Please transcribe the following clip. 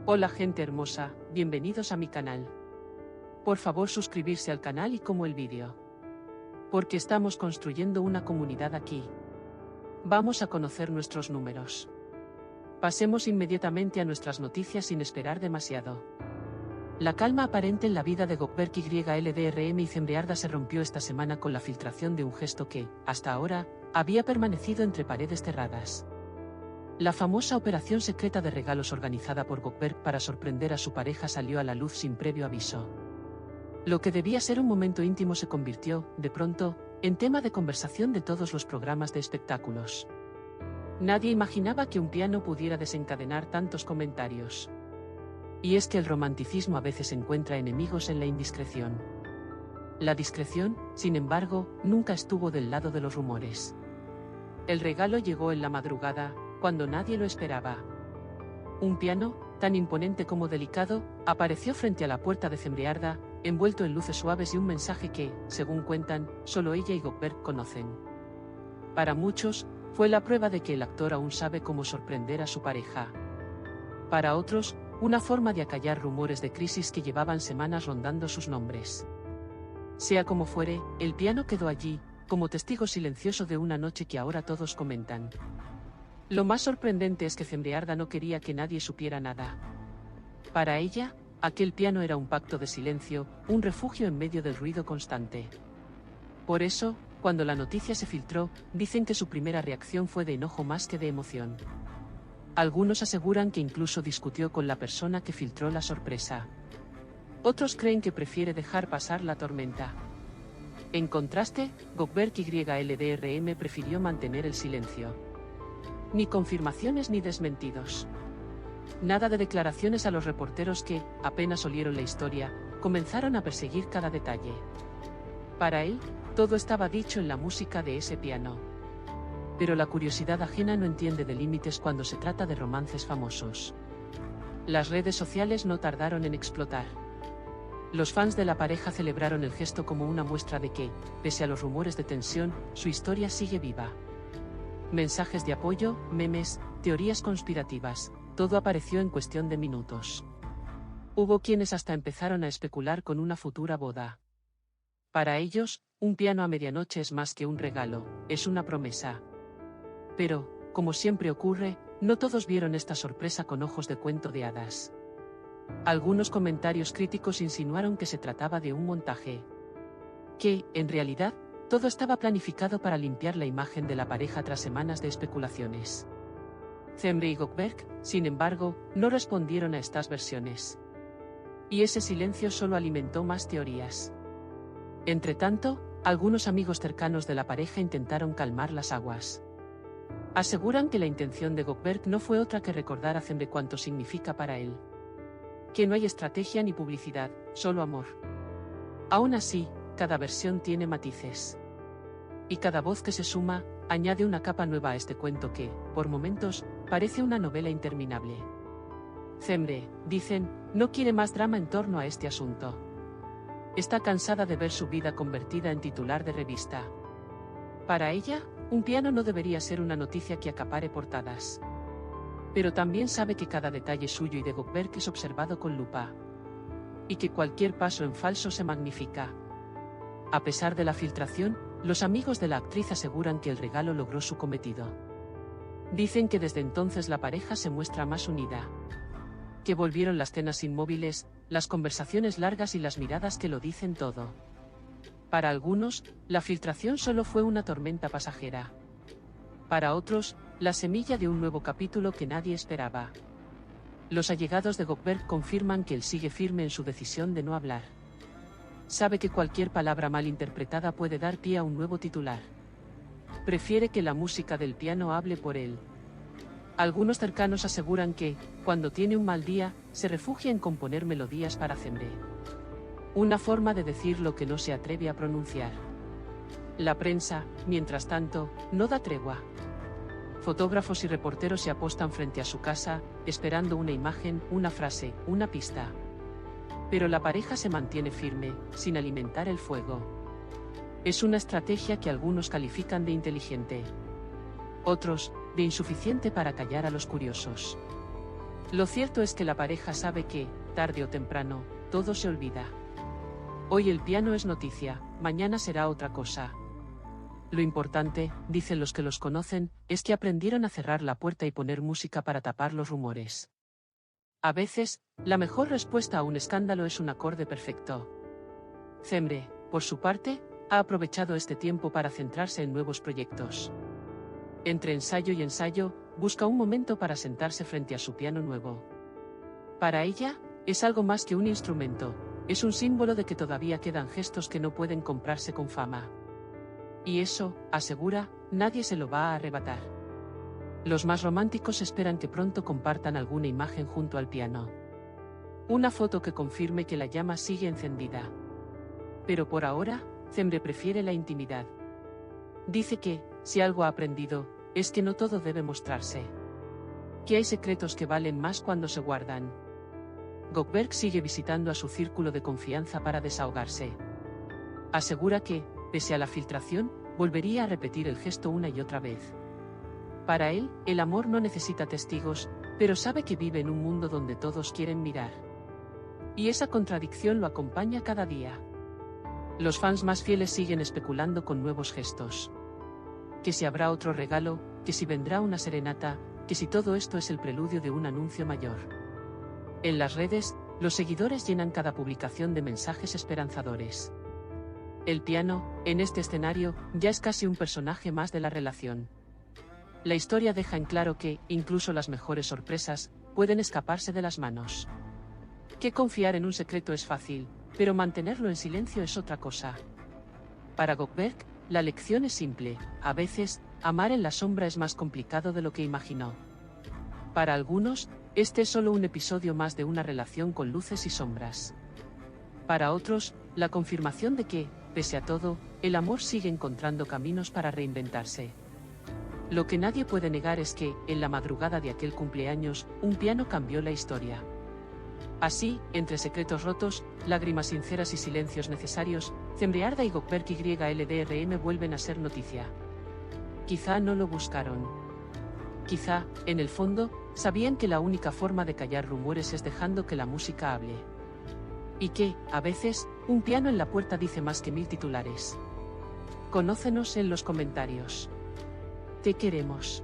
Hola gente hermosa, bienvenidos a mi canal. Por favor suscribirse al canal y como el vídeo. Porque estamos construyendo una comunidad aquí. Vamos a conocer nuestros números. Pasemos inmediatamente a nuestras noticias sin esperar demasiado. La calma aparente en la vida de Gökberk YLDRM y Cembrearda se rompió esta semana con la filtración de un gesto que, hasta ahora, había permanecido entre paredes cerradas. La famosa operación secreta de regalos organizada por Gökberk para sorprender a su pareja salió a la luz sin previo aviso. Lo que debía ser un momento íntimo se convirtió, de pronto, en tema de conversación de todos los programas de espectáculos. Nadie imaginaba que un piano pudiera desencadenar tantos comentarios. Y es que el romanticismo a veces encuentra enemigos en la indiscreción. La discreción, sin embargo, nunca estuvo del lado de los rumores. El regalo llegó en la madrugada, cuando nadie lo esperaba. Un piano, tan imponente como delicado, apareció frente a la puerta de Cembrearda, envuelto en luces suaves y un mensaje que, según cuentan, solo ella y Gökberk conocen. Para muchos, fue la prueba de que el actor aún sabe cómo sorprender a su pareja. Para otros, una forma de acallar rumores de crisis que llevaban semanas rondando sus nombres. Sea como fuere, el piano quedó allí, como testigo silencioso de una noche que ahora todos comentan. Lo más sorprendente es que Cembrearda no quería que nadie supiera nada. Para ella, aquel piano era un pacto de silencio, un refugio en medio del ruido constante. Por eso, cuando la noticia se filtró, dicen que su primera reacción fue de enojo más que de emoción. Algunos aseguran que incluso discutió con la persona que filtró la sorpresa. Otros creen que prefiere dejar pasar la tormenta. En contraste, Gökberk YLDRM prefirió mantener el silencio. Ni confirmaciones ni desmentidos. Nada de declaraciones a los reporteros que, apenas olieron la historia, comenzaron a perseguir cada detalle. Para él, todo estaba dicho en la música de ese piano. Pero la curiosidad ajena no entiende de límites cuando se trata de romances famosos. Las redes sociales no tardaron en explotar. Los fans de la pareja celebraron el gesto como una muestra de que, pese a los rumores de tensión, su historia sigue viva. Mensajes de apoyo, memes, teorías conspirativas, todo apareció en cuestión de minutos. Hubo quienes hasta empezaron a especular con una futura boda. Para ellos, un piano a medianoche es más que un regalo, es una promesa. Pero, como siempre ocurre, no todos vieron esta sorpresa con ojos de cuento de hadas. Algunos comentarios críticos insinuaron que se trataba de un montaje. Que, en realidad, todo estaba planificado para limpiar la imagen de la pareja tras semanas de especulaciones. Cembre y Gökberk, sin embargo, no respondieron a estas versiones. Y ese silencio solo alimentó más teorías. Entretanto, algunos amigos cercanos de la pareja intentaron calmar las aguas. Aseguran que la intención de Gökberk no fue otra que recordar a Cembre cuánto significa para él. Que no hay estrategia ni publicidad, solo amor. Aún así, cada versión tiene matices. Y cada voz que se suma, añade una capa nueva a este cuento que, por momentos, parece una novela interminable. Cembre, dicen, no quiere más drama en torno a este asunto. Está cansada de ver su vida convertida en titular de revista. Para ella, un piano no debería ser una noticia que acapare portadas. Pero también sabe que cada detalle suyo y de Gökberk es observado con lupa. Y que cualquier paso en falso se magnifica. A pesar de la filtración, los amigos de la actriz aseguran que el regalo logró su cometido. Dicen que desde entonces la pareja se muestra más unida. Que volvieron las cenas inmóviles, las conversaciones largas y las miradas que lo dicen todo. Para algunos, la filtración solo fue una tormenta pasajera. Para otros, la semilla de un nuevo capítulo que nadie esperaba. Los allegados de Gökberk confirman que él sigue firme en su decisión de no hablar. Sabe que cualquier palabra mal interpretada puede dar pie a un nuevo titular. Prefiere que la música del piano hable por él. Algunos cercanos aseguran que, cuando tiene un mal día, se refugia en componer melodías para Cembre. Una forma de decir lo que no se atreve a pronunciar. La prensa, mientras tanto, no da tregua. Fotógrafos y reporteros se apostan frente a su casa, esperando una imagen, una frase, una pista. Pero la pareja se mantiene firme, sin alimentar el fuego. Es una estrategia que algunos califican de inteligente. Otros, de insuficiente para callar a los curiosos. Lo cierto es que la pareja sabe que, tarde o temprano, todo se olvida. Hoy el piano es noticia, mañana será otra cosa. Lo importante, dicen los que los conocen, es que aprendieron a cerrar la puerta y poner música para tapar los rumores. A veces, la mejor respuesta a un escándalo es un acorde perfecto. Cemre, por su parte, ha aprovechado este tiempo para centrarse en nuevos proyectos. Entre ensayo y ensayo, busca un momento para sentarse frente a su piano nuevo. Para ella, es algo más que un instrumento, es un símbolo de que todavía quedan gestos que no pueden comprarse con fama. Y eso, asegura, nadie se lo va a arrebatar. Los más románticos esperan que pronto compartan alguna imagen junto al piano. Una foto que confirme que la llama sigue encendida. Pero por ahora, Cemre prefiere la intimidad. Dice que, si algo ha aprendido, es que no todo debe mostrarse. Que hay secretos que valen más cuando se guardan. Gökberg sigue visitando a su círculo de confianza para desahogarse. Asegura que, pese a la filtración, volvería a repetir el gesto una y otra vez. Para él, el amor no necesita testigos, pero sabe que vive en un mundo donde todos quieren mirar. Y esa contradicción lo acompaña cada día. Los fans más fieles siguen especulando con nuevos gestos. Que si habrá otro regalo, que si vendrá una serenata, que si todo esto es el preludio de un anuncio mayor. En las redes, los seguidores llenan cada publicación de mensajes esperanzadores. El piano, en este escenario, ya es casi un personaje más de la relación. La historia deja en claro que, incluso las mejores sorpresas, pueden escaparse de las manos. Que confiar en un secreto es fácil, pero mantenerlo en silencio es otra cosa. Para Gökberg, la lección es simple, a veces, amar en la sombra es más complicado de lo que imaginó. Para algunos, este es solo un episodio más de una relación con luces y sombras. Para otros, la confirmación de que, pese a todo, el amor sigue encontrando caminos para reinventarse. Lo que nadie puede negar es que, en la madrugada de aquel cumpleaños, un piano cambió la historia. Así, entre secretos rotos, lágrimas sinceras y silencios necesarios, Cemre Arda y Gökberg YLDRM vuelven a ser noticia. Quizá no lo buscaron. Quizá, en el fondo, sabían que la única forma de callar rumores es dejando que la música hable. Y que, a veces, un piano en la puerta dice más que 1000 titulares. Conócenos en los comentarios. Te queremos.